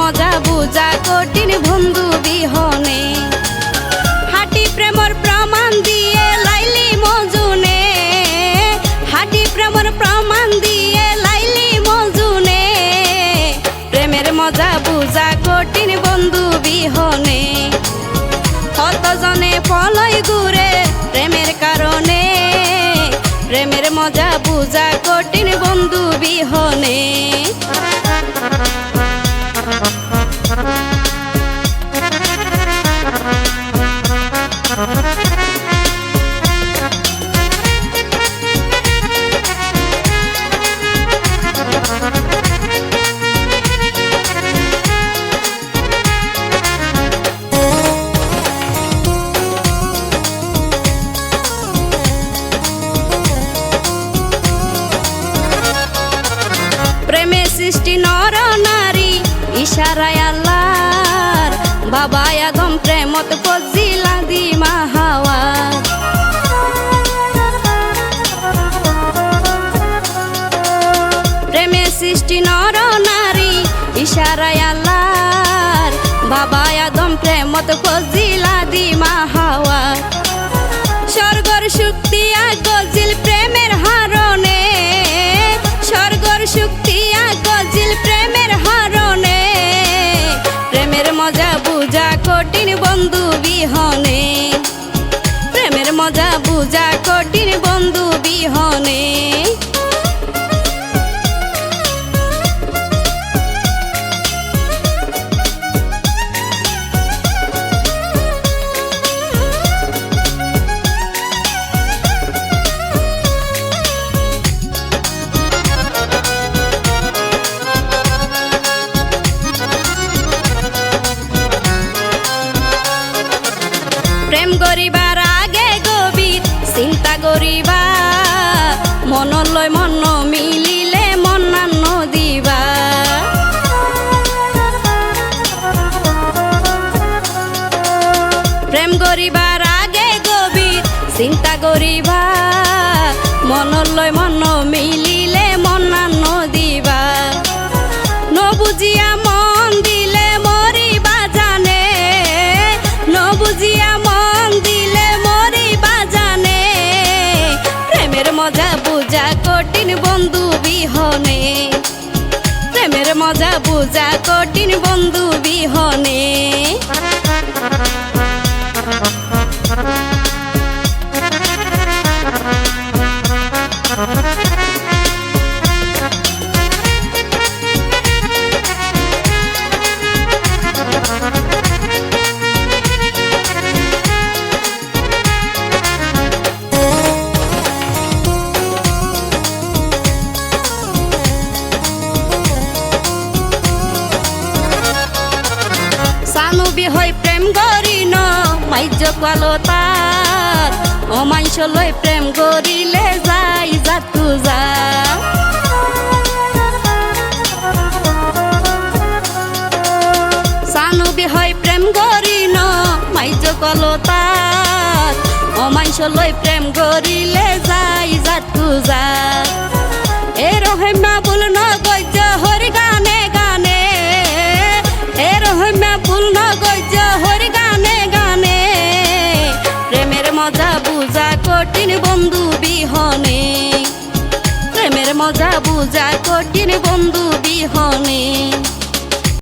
মজা বুঝা কঠিন বন্ধু বিহনে হাঁটি প্রেমর প্রমাণ দিয়ে লাইলি মজুনে হাঁটি প্রেমর প্রমাণ দিয়ে লাইলি মজুনে প্রেমের মজা বুঝা কঠিন বন্ধু বিহনে কতজনে পলয় ঘুরে প্রেমের কারণে প্রেমের মজা বুঝা কঠিন বন্ধু বিহনে প্রেমে সৃষ্টি নর নারী ইশারায় আল্লাহর বাবা আদম প্রেমত ফজিলা দি মাহাওয়া প্রেমে সৃষ্টি নর নারী ইশারায় আল্লাহর বাবা আদম প্রেমত ফজিলা দি মাহাওয়া স্বর্গর শক্তি গজিল প্রেমের হারণে স্বর্গর শক্তি গজিল প্রেমের হারণে প্রেমের মজা বুঝা কঠিন বন্ধু বিহনে প্রেমের মজা বুঝা কঠিন বন্ধু বিহনে প্রেম করিবার আগে গভীর চিন্তা করিবা মনলৈ মন মিলিলে মনান্ন দিবা প্রেম করিবার আগে গভীর চিন্তা করিবা মনলৈ মন মিলিলে মনান্ন দিবা নবুজিয়া মন দিলে মরিবা জানে নবুজিয়া মজা বুঝা কঠিন বন্ধু বিহনে প্রেমের মজা বুঝা কঠিন বন্ধু বিহনে সানুবি হই প্রেম গরিন মাইজ কালতার অমাইশ লই প্রেম গরিলে যাই যাতু যা সানুবি হই প্রেম গরিন মাইজ কালতার অমাইশ লই প্রেম গরিলে যাই যাতু যা এ রহেমা বল ন গজ্জ হরি গানে গানে এ রহেমা বল ন গজ্জ হরি গানে গানে প্রেমের মজা বুঝা কঠিন বন্ধু বিহনে প্রেমের মজা বুঝা কঠিন বন্ধু বিহনে।